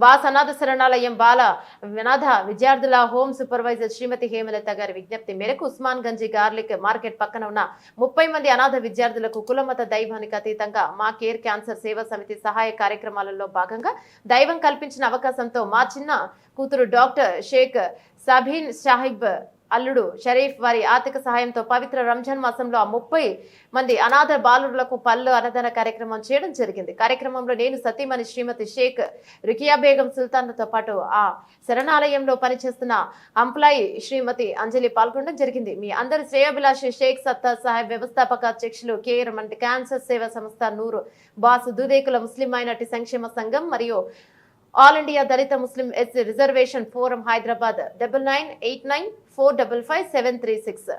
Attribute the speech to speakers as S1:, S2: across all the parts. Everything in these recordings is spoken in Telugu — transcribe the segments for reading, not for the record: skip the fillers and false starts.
S1: బాస్ అనాథ శరణాలయం బాల అనాథ విద్యార్థుల హోం సూపర్వైజర్ శ్రీమతి హేమలత గారి విజ్ఞప్తి మేరకు ఉస్మాన్ గంజి గార్లిక్ మార్కెట్ పక్కన ఉన్న 30 మంది అనాథ విద్యార్థులకు కులమత దైవానికి అతీతంగా మా కేర్ క్యాన్సర్ సేవా సమితి సహాయ కార్యక్రమాలలో భాగంగా దైవం కల్పించిన అవకాశంతో మా చిన్న కూతురు డాక్టర్ షేక్ సబీన్ సాహిబ్ అల్లుడు షరీఫ్ వారి ఆర్థిక సహాయంతో పవిత్ర రంజాన్ మాసంలో 30 మంది అనాథ బాలురులకు పళ్ళు అన్నదాన కార్యక్రమం చేయడం జరిగింది. కార్యక్రమంలో నేను సతీమణి శ్రీమతి షేక్ రుకియా బేగం సుల్తాన్లతో పాటు ఆ శరణాలయంలో పనిచేస్తున్న ఎంప్లాయీ శ్రీమతి అంజలి పాల్గొనడం జరిగింది. మీ అందరి శ్రేయోభిలాషి షేక్ సత్తార్ సాహెబ్ వ్యవస్థాపక అధ్యక్షులు కేర్ క్యాన్సర్ సేవా సంస్థ నూరు బాస్ దుదేకుల ముస్లిం మైనార్టీ సంక్షేమ సంఘం మరియు ఆల్ ఇండియా దళిత ముస్లిం ఎస్ రిజర్వేషన్ ఫోరం హైదరాబాద్ 9989455736.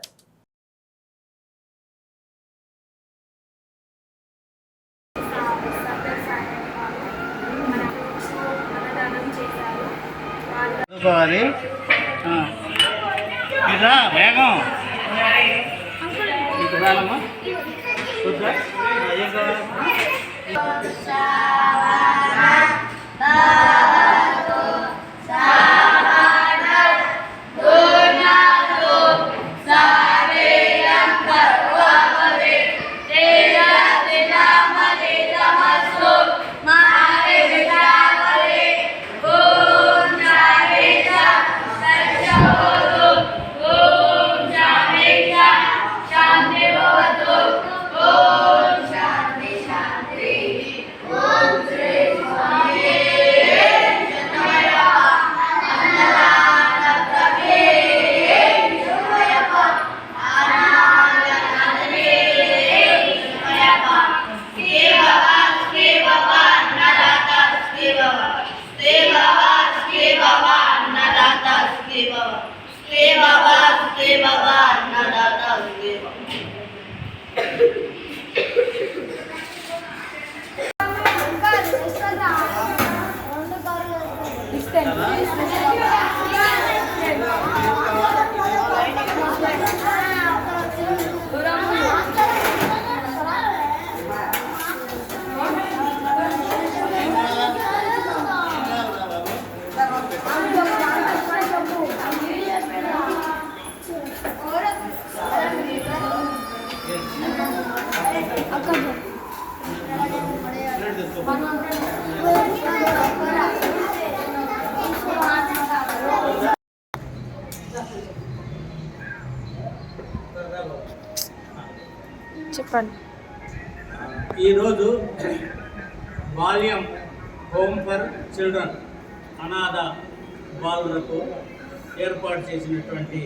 S1: చెప్పండి.
S2: ఈరోజు వాల్యూమ్ హోమ్ ఫర్ చిల్డ్రన్ అనాథ బాలులకు ఏర్పాటు చేసినటువంటి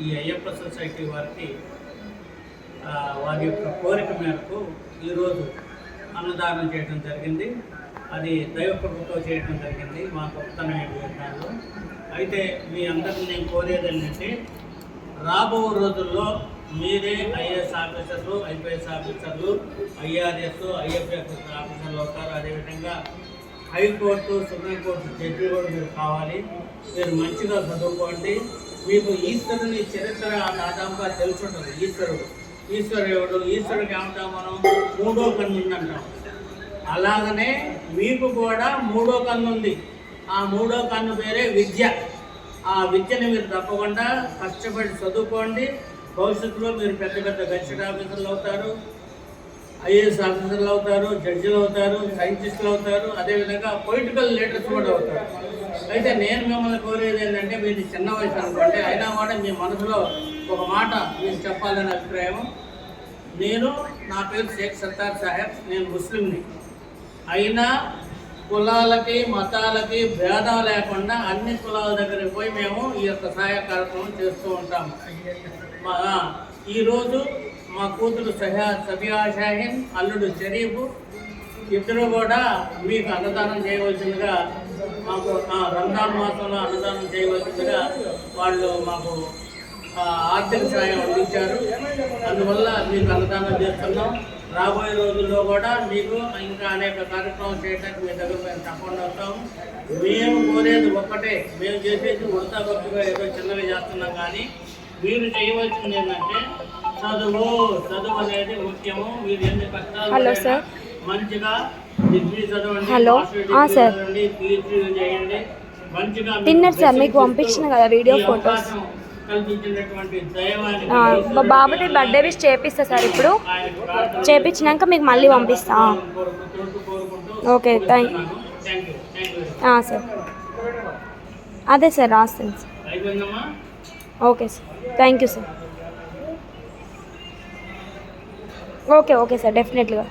S2: ఈ అయ్యప్ప సొసైటీ వారికి వారి యొక్క కోరిక మేరకు ఈరోజు అన్నదానం చేయడం జరిగింది. అది దైవకృపతో చేయడం జరిగింది మా గొప్పతనం విధానంలో. అయితే మీ అందరినీ నేను కోరేది ఏంటంటే రాబో రోజుల్లో మీరే ఐఏఎస్ ఆఫీసర్లు, ఐపీఎస్ ఆఫీసర్లు, ఐఆర్ఎస్, ఐఎఫ్ఎస్ ఆఫీసర్లు అవుతారు. అదేవిధంగా హైకోర్టు, సుప్రీంకోర్టు జడ్జి కూడా మీరు కావాలి. మీరు మంచిగా చదువుకోండి. మీకు ఈశ్వరుని చరిత్ర దాదాపుగా తెలుసుంటుంది. ఈశ్వరుడు ఈశ్వరుడికి ఏమంటాం మనం? మూడో కన్ను ఉందంటాం. అలాగనే మీకు కూడా మూడో కన్ను ఉంది. ఆ మూడో కన్ను పేరే విద్య. ఆ విద్యని మీరు తప్పకుండా కష్టపడి చదువుకోండి. భవిష్యత్తులో మీరు పెద్ద పెద్ద గెజిటెడ్ ఆఫీసర్లు అవుతారు, ఐఏఎస్ ఆఫీసర్లు అవుతారు, జడ్జిలు అవుతారు, సైంటిస్టులు అవుతారు, అదేవిధంగా పొలిటికల్ లీడర్స్ కూడా అవుతారు. అయితే నేను మిమ్మల్ని కోరేది ఏంటంటే, మీది చిన్న వయసు అనుకోండి, అయినా కూడా మీ మనసులో ఒక మాట మీకు చెప్పాలనే అభిప్రాయం. నా పేరు షేక్ సత్తార్ సాహెబ్, నేను ముస్లింని. అయినా కులాలకి మతాలకి భేదం లేకుండా అన్ని కులాల దగ్గరికి పోయి మేము ఈ యొక్క సహాయ కార్యక్రమం చేస్తూ ఉంటాము. ఈరోజు మా కూతురు సబియా షాహీన్, అల్లుడు షరీఫ్ ఇద్దరు కూడా మీకు అన్నదానం చేయవలసిందిగా, మాకు రంజాన్ మాసంలో అన్నదానం చేయవలసిందిగా వాళ్ళు మాకు ఆర్థిక సాయం అందించారు. అందువల్ల మీకు అన్నదానం చేస్తున్నాం. రాబోయే రోజుల్లో కూడా మీకు ఇంకా అనేక కార్యక్రమాలు చేయడానికి మీ దగ్గర మేము తప్పకుండా వస్తాము. మేము కోరేది ఒక్కటే, మేము చేసేది ఉడతా భక్తిగా ఏదో చిన్నగా చేస్తున్నాం. కానీ మీరు చేయవలసింది ఏంటంటే చదువు అనేది ముఖ్యము. మీరు ఎన్ని కష్టాలు మంచిగా డిగ్రీ చదవండి,
S3: హలో.
S2: Master degree
S3: sir.
S2: చదవండి, PhD చేయండి. మంచిగా
S3: తిన్నారు సార్, మీకు
S2: blessings
S3: పంపించిన కదా వీడియో
S2: ఈ
S3: ఫొటోస్.
S2: అవకాశం కల్పించినటువంటి దైవానికి
S3: మా బాబుది బర్త్డే విష్ చేపిస్తా సార్, ఇప్పుడు
S2: ఆయనకు ప్రార్థన
S3: చేపించినాక మీకు మళ్ళీ పంపిస్తా.
S2: కోరుకుంటూ
S3: ఓకే, థ్యాంక్
S2: యూ.
S3: సార్. అదే సార్ రాస్తాను సార్.
S2: అయిపోయిందమ్మా.
S3: Okay sir, thank you sir. Okay sir, డెఫినెట్గా.